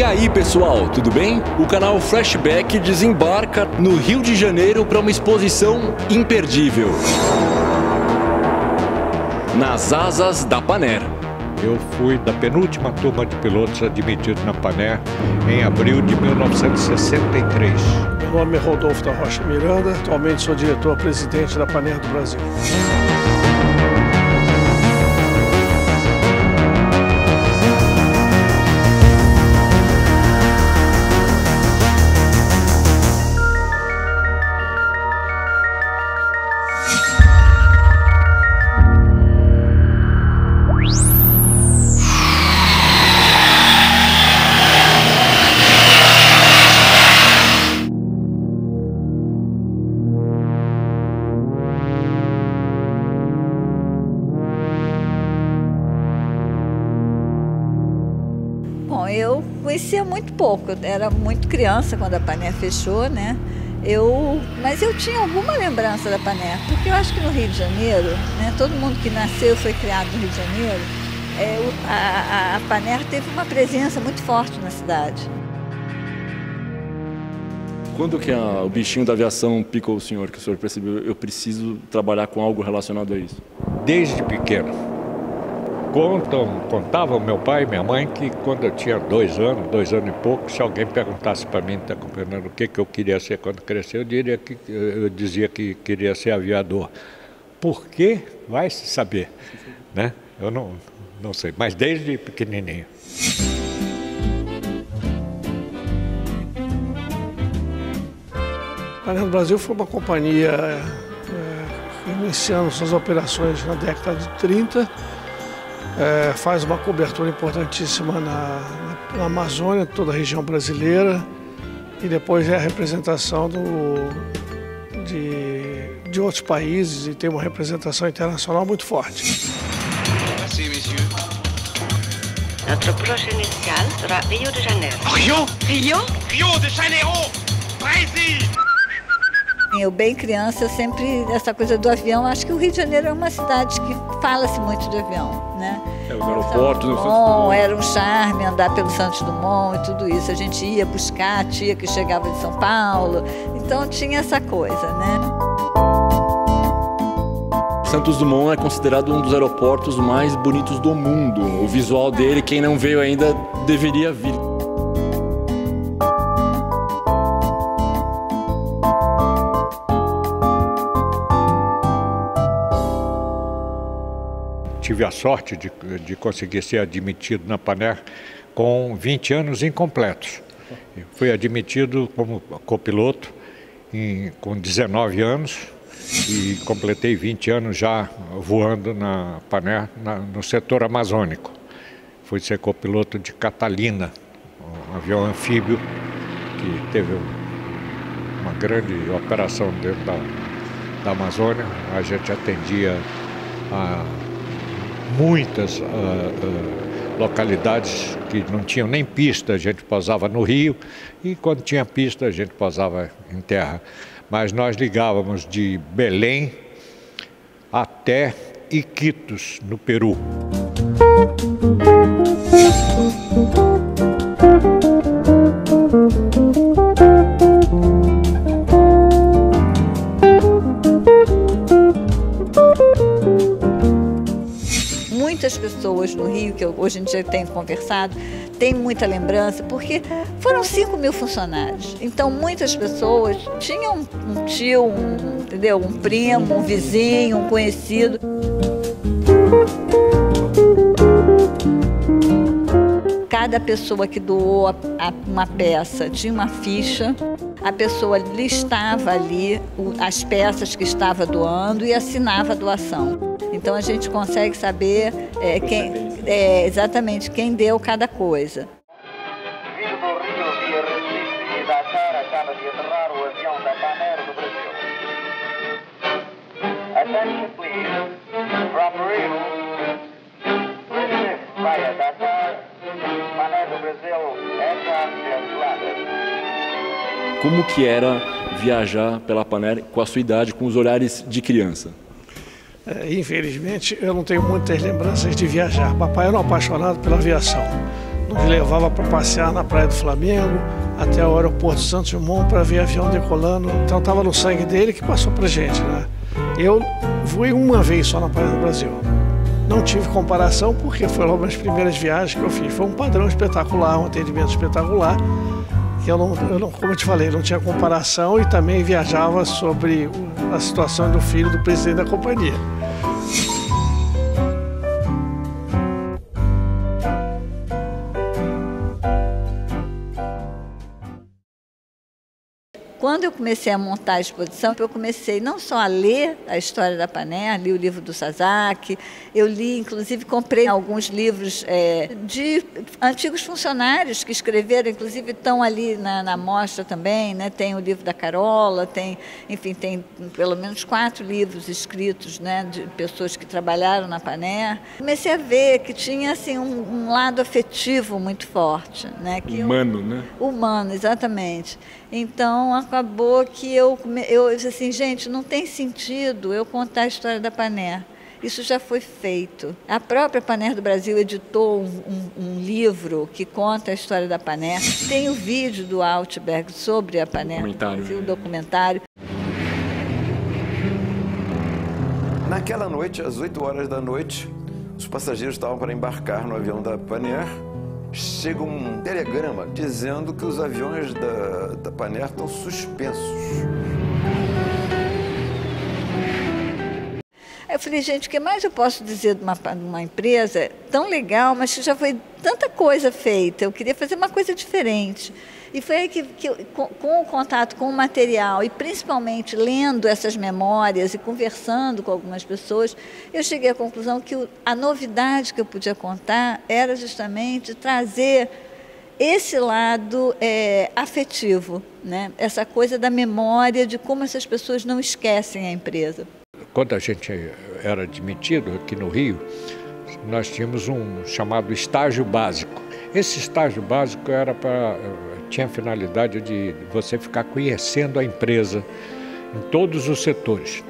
E aí pessoal, tudo bem? O canal Flashback desembarca no Rio de Janeiro para uma exposição imperdível. Nas asas da Panair. Eu fui da penúltima turma de pilotos admitidos na Panair em abril de 1963. Meu nome é Rodolfo da Rocha Miranda, atualmente sou diretor-presidente da Panair do Brasil. Bom, eu conhecia muito pouco, eu era muito criança quando a Panair fechou, né? Mas eu tinha alguma lembrança da Panair, porque eu acho que no Rio de Janeiro, né, todo mundo que nasceu e foi criado no Rio de Janeiro, a Panair teve uma presença muito forte na cidade. Quando que o bichinho da aviação picou o senhor, que o senhor percebeu, eu preciso trabalhar com algo relacionado a isso? Desde pequeno. Contavam meu pai e minha mãe que quando eu tinha 2 anos e pouco, se alguém perguntasse para mim, está compreendendo o que eu queria ser quando crescer, eu dizia que queria ser aviador. Por quê? Vai se saber, né? Eu não sei, mas desde pequenininho. A Panair do Brasil foi uma companhia iniciando suas operações na década de 30. Faz uma cobertura importantíssima na Amazônia, toda a região brasileira, e depois é a representação de outros países e tem uma representação internacional muito forte. Merci, messieurs. Notre prochaine escale sera Rio de Janeiro. Rio? Rio? Rio de Janeiro! Brasil! Eu bem criança, sempre essa coisa do avião, acho que o Rio de Janeiro é uma cidade que fala-se muito de avião, né? Os aeroportos, o Santos Dumont, era um charme andar pelo Santos Dumont e tudo isso. A gente ia buscar a tia que chegava de São Paulo, então tinha essa coisa, né? Santos Dumont é considerado um dos aeroportos mais bonitos do mundo. O visual dele, quem não veio ainda, deveria vir. Tive a sorte de conseguir ser admitido na Panair com 20 anos incompletos. Eu fui admitido como copiloto com 19 anos e completei 20 anos já voando na Panair no setor amazônico. Fui ser copiloto de Catalina, um avião anfíbio que teve uma grande operação dentro da Amazônia. A gente atendia a muitas localidades que não tinham nem pista, a gente pousava no Rio, e quando tinha pista a gente pousava em terra. Mas nós ligávamos de Belém até Iquitos, no Peru. Muitas pessoas no Rio, que eu hoje em dia tenho conversado, têm muita lembrança, porque foram 5.000 funcionários. Então, muitas pessoas tinham um tio, entendeu? Um primo, um vizinho, um conhecido. Cada pessoa que doou uma peça tinha uma ficha. A pessoa listava ali as peças que estava doando e assinava a doação. Então a gente consegue saber exatamente quem deu cada coisa. Vindo do Rio via Recife e Dakar acaba de aterrar o avião da Panair do Brasil. Attention please. From Rio, Recife via Dakar, Panair do Brasil, aircraft has landed. Como que era viajar pela Panair com a sua idade, com os olhares de criança? Infelizmente, eu não tenho muitas lembranças de viajar. Papai era um apaixonado pela aviação. nos levava para passear na Praia do Flamengo, até o aeroporto Santos Dumont para ver avião decolando. Então estava no sangue dele que passou para gente, né? Eu fui uma vez só na Praia do Brasil. Não tive comparação porque foi uma das primeiras viagens que eu fiz. Foi um padrão espetacular, um atendimento espetacular. Que eu não, como eu te falei, não tinha comparação e também viajava sobre a situação do filho do presidente da companhia. Quando eu comecei a montar a exposição, eu comecei não só a ler a história da Panair, li o livro do Sasaki, eu li, inclusive comprei alguns livros de antigos funcionários que escreveram, inclusive estão ali na mostra também, né? Tem o livro da Carola, tem pelo menos 4 livros escritos, né, de pessoas que trabalharam na Panair. Comecei a ver que tinha assim, um lado afetivo muito forte. Né? Que humano, né? Humano, exatamente. Então, acabou que eu disse assim, gente, não tem sentido eu contar a história da Panair. Isso já foi feito. A própria Panair do Brasil editou um livro que conta a história da Panair. Tem o vídeo do Altberg sobre a Panair do Brasil, o documentário. Naquela noite, às 8 horas da noite, os passageiros estavam para embarcar no avião da Panair. Chega um telegrama dizendo que os aviões da Panair estão suspensos. Eu falei, gente, o que mais eu posso dizer de uma empresa tão legal, mas que já foi tanta coisa feita, eu queria fazer uma coisa diferente. E foi aí que com o contato com o material, e principalmente lendo essas memórias e conversando com algumas pessoas, eu cheguei à conclusão que a novidade que eu podia contar era justamente trazer esse lado afetivo, né? Essa coisa da memória, de como essas pessoas não esquecem a empresa. Quando a gente era admitido aqui no Rio, nós tínhamos um chamado estágio básico. Esse estágio básico tinha a finalidade de você ficar conhecendo a empresa em todos os setores,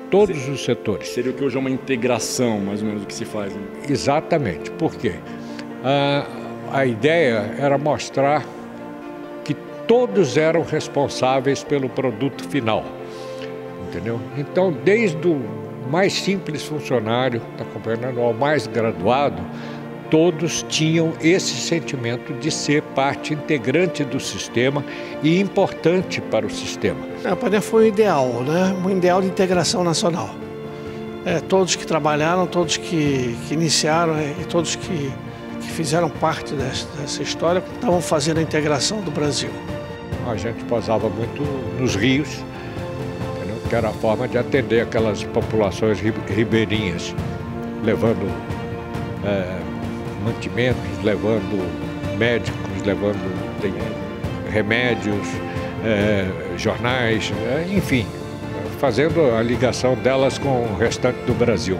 os setores. Seria o que hoje é uma integração, mais ou menos, do que se faz. Né? Exatamente. Por quê? A ideia era mostrar que todos eram responsáveis pelo produto final, entendeu? Então, desde o mais simples funcionário, está acompanhando, ao mais graduado, todos tinham esse sentimento de ser parte integrante do sistema e importante para o sistema. A Panair foi um ideal, né? Um ideal de integração nacional. Todos que trabalharam, todos que iniciaram e todos que fizeram parte dessa história estavam fazendo a integração do Brasil. A gente posava muito nos rios, entendeu? Que era a forma de atender aquelas populações ribeirinhas, levando mantimentos, levando médicos, levando remédios, jornais, enfim, fazendo a ligação delas com o restante do Brasil.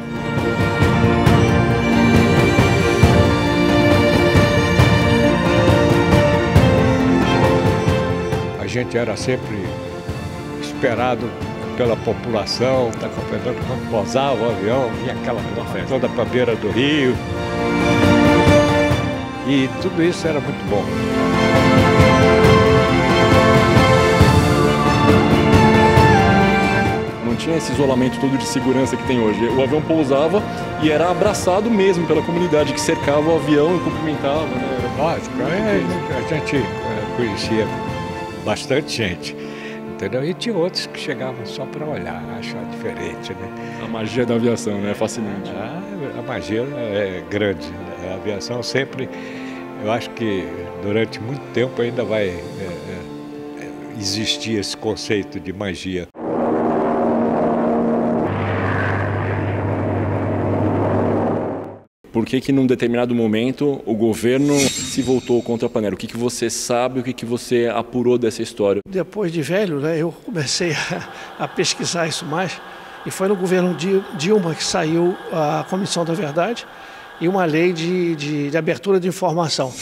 A gente era sempre esperado pela população, está compreendendo, quando pousava o avião, vinha aquela turma toda para a beira do rio. E tudo isso era muito bom. Não tinha esse isolamento todo de segurança que tem hoje. O avião pousava e era abraçado mesmo pela comunidade que cercava o avião e cumprimentava. Né? Lógico, a gente conhecia bastante gente, entendeu? E tinha outros que chegavam só para olhar, achar diferente, né? A magia da aviação, né? É fascinante. A magia é grande. A aviação sempre, eu acho que durante muito tempo ainda vai existir esse conceito de magia. Por que num determinado momento o governo se voltou contra a Panair? O que você sabe, o que você apurou dessa história? Depois de velho, né, eu comecei a pesquisar isso mais, e foi no governo Dilma que saiu a Comissão da Verdade e uma lei de abertura de informação.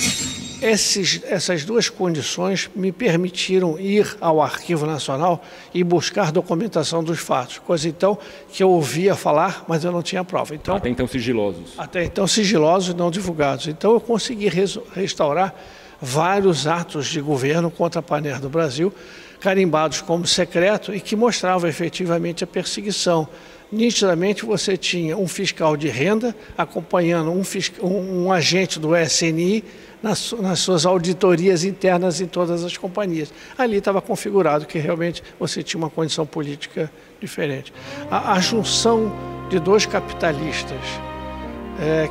Essas duas condições me permitiram ir ao Arquivo Nacional e buscar documentação dos fatos, coisa então que eu ouvia falar, mas eu não tinha prova. Então, até então sigilosos. Até então sigilosos e não divulgados. Então eu consegui restaurar vários atos de governo contra a Panair do Brasil, carimbados como secreto e que mostravam efetivamente a perseguição. Nitidamente você tinha um fiscal de renda acompanhando um agente do SNI nas suas auditorias internas em todas as companhias. Ali estava configurado que realmente você tinha uma condição política diferente. A junção de dois capitalistas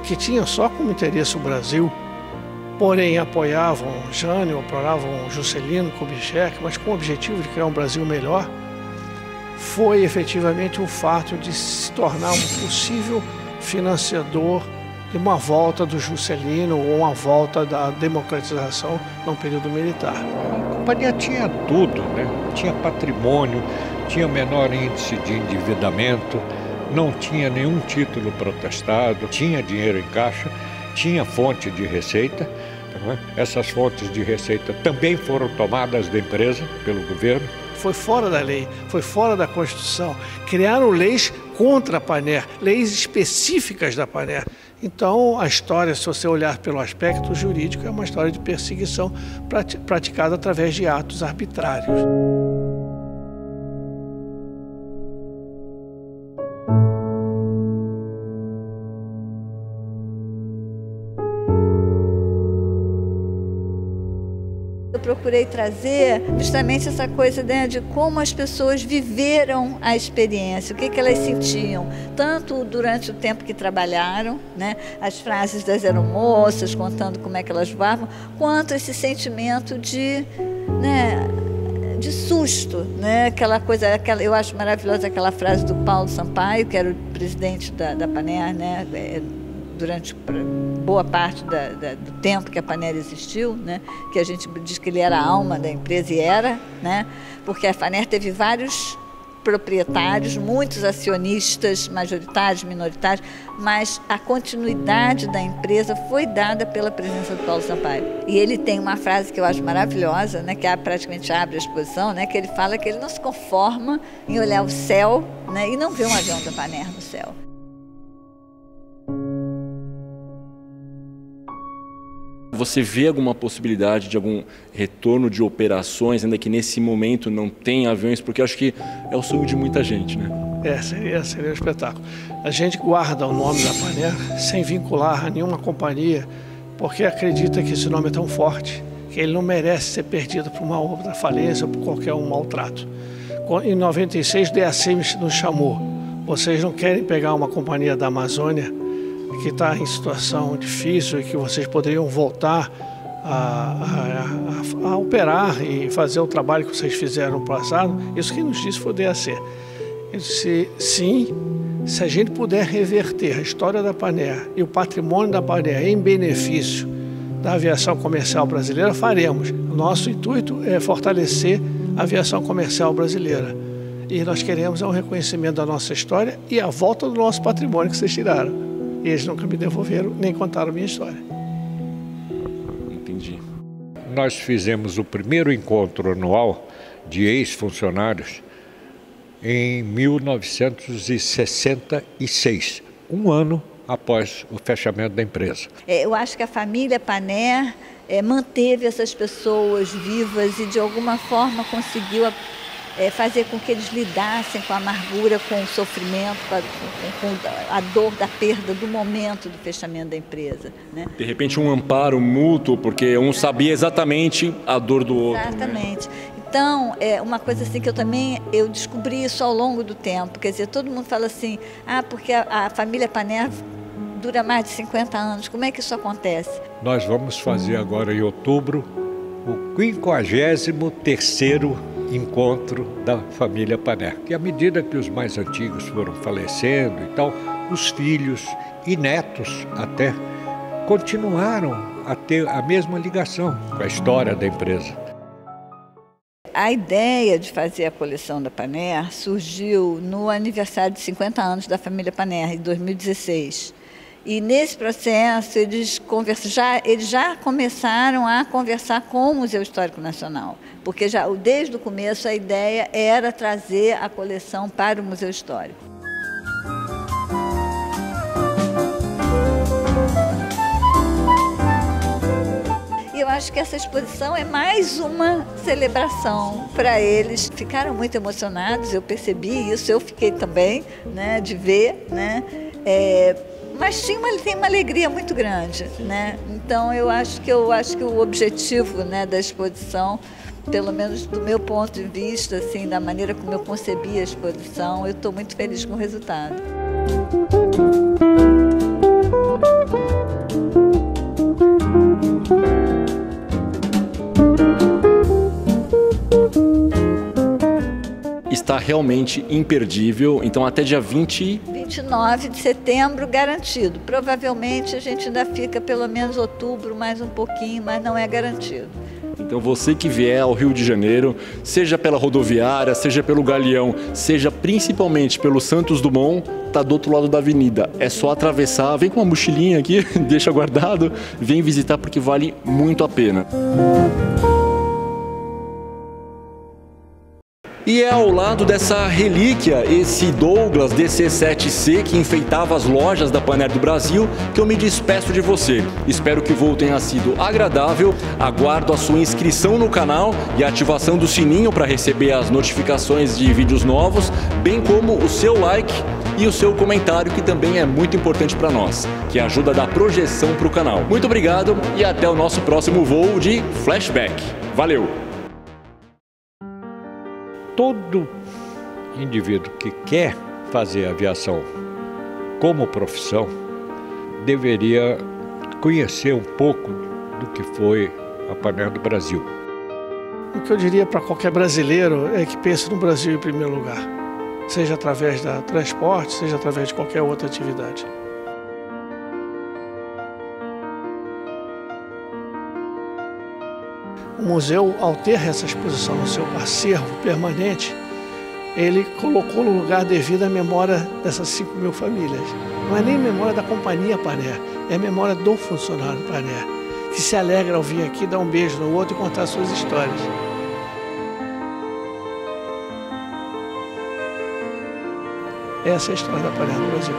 que tinham só como interesse o Brasil, porém apoiavam Jânio, apoiavam Juscelino Kubitschek, mas com o objetivo de criar um Brasil melhor, foi efetivamente o fato de se tornar um possível financiador de uma volta do Juscelino ou uma volta da democratização num período militar. A companhia tinha tudo, né? Tinha patrimônio, tinha menor índice de endividamento, não tinha nenhum título protestado, tinha dinheiro em caixa, tinha fonte de receita. Essas fontes de receita também foram tomadas da empresa pelo governo. Foi fora da lei, foi fora da Constituição. Criaram leis contra a Panair, leis específicas da Panair. Então, a história, se você olhar pelo aspecto jurídico, é uma história de perseguição praticada através de atos arbitrários. Eu procurei trazer justamente essa coisa, né, de como as pessoas viveram a experiência, o que elas sentiam, tanto durante o tempo que trabalharam, né, as frases das aeromoças contando como é que elas voavam, quanto esse sentimento de, né, de susto, né, aquela coisa, eu acho maravilhosa aquela frase do Paulo Sampaio, que era o presidente da Panair, né, durante boa parte do tempo que a Panair existiu, né, que a gente diz que ele era a alma da empresa e era, né, porque a Panair teve vários proprietários, muitos acionistas majoritários, minoritários, mas a continuidade da empresa foi dada pela presença do Paulo Sampaio. E ele tem uma frase que eu acho maravilhosa, né, que praticamente abre a exposição, né, que ele fala que ele não se conforma em olhar o céu, né, e não ver um avião da Panair no céu. Você vê alguma possibilidade de algum retorno de operações, ainda que nesse momento não tem aviões? Porque eu acho que é o sonho de muita gente, né? Seria um espetáculo. A gente guarda o nome da Panair sem vincular a nenhuma companhia, porque acredita que esse nome é tão forte que ele não merece ser perdido por uma outra falência ou por qualquer maltrato. Em 96, o DAC nos chamou. Vocês não querem pegar uma companhia da Amazônia que está em situação difícil e que vocês poderiam voltar a operar e fazer o trabalho que vocês fizeram no passado? Isso que nos disse foi o DAC. Eu disse, sim, se a gente puder reverter a história da Panair e o patrimônio da Panair em benefício da aviação comercial brasileira, faremos. O nosso intuito é fortalecer a aviação comercial brasileira. E nós queremos um reconhecimento da nossa história e a volta do nosso patrimônio que vocês tiraram. E eles nunca me devolveram, nem contaram a minha história. Entendi. Nós fizemos o primeiro encontro anual de ex-funcionários em 1966, um ano após o fechamento da empresa. Eu acho que a família Panair manteve essas pessoas vivas e de alguma forma conseguiu fazer com que eles lidassem com a amargura, com o sofrimento, com a dor da perda do momento do fechamento da empresa, né? De repente um amparo mútuo, porque um sabia exatamente a dor do outro. Exatamente. Né? Então, uma coisa assim que eu descobri isso ao longo do tempo, quer dizer, todo mundo fala assim, porque a família Panair dura mais de 50 anos, como é que isso acontece? Nós vamos fazer agora em outubro o 53º encontro da família Panair. E à medida que os mais antigos foram falecendo e tal, os filhos e netos até continuaram a ter a mesma ligação com a história da empresa. A ideia de fazer a coleção da Panair surgiu no aniversário de 50 anos da família Panair, em 2016. E nesse processo eles já começaram a conversar com o Museu Histórico Nacional, porque desde o começo a ideia era trazer a coleção para o Museu Histórico. Eu acho que essa exposição é mais uma celebração para eles. Ficaram muito emocionados, eu percebi isso, eu fiquei também, né, de ver, né? Mas tem uma alegria muito grande, né? Então eu acho que o objetivo, né, da exposição, pelo menos do meu ponto de vista, assim, da maneira como eu concebi a exposição, eu estou muito feliz com o resultado. Está realmente imperdível, então até dia 29 de setembro garantido. Provavelmente a gente ainda fica pelo menos outubro, mais um pouquinho, mas não é garantido. Então você que vier ao Rio de Janeiro, seja pela rodoviária, seja pelo Galeão, seja principalmente pelo Santos Dumont, tá do outro lado da avenida. É só atravessar, vem com uma mochilinha aqui, deixa guardado, vem visitar porque vale muito a pena. E é ao lado dessa relíquia, esse Douglas DC-7C que enfeitava as lojas da Panair do Brasil, que eu me despeço de você. Espero que o voo tenha sido agradável, aguardo a sua inscrição no canal e a ativação do sininho para receber as notificações de vídeos novos, bem como o seu like e o seu comentário, que também é muito importante para nós, que ajuda a dar projeção para o canal. Muito obrigado e até o nosso próximo voo de Flashback. Valeu! Todo indivíduo que quer fazer aviação como profissão deveria conhecer um pouco do que foi a Panair do Brasil. O que eu diria para qualquer brasileiro é que pense no Brasil em primeiro lugar, seja através da transporte, seja através de qualquer outra atividade. O museu, ao ter essa exposição no seu acervo permanente, ele colocou no lugar devido a memória dessas 5.000 famílias. Não é nem memória da companhia Panair, é a memória do funcionário Panair, que se alegra ao vir aqui, dar um beijo no outro e contar suas histórias. Essa é a história da Panair no Brasil.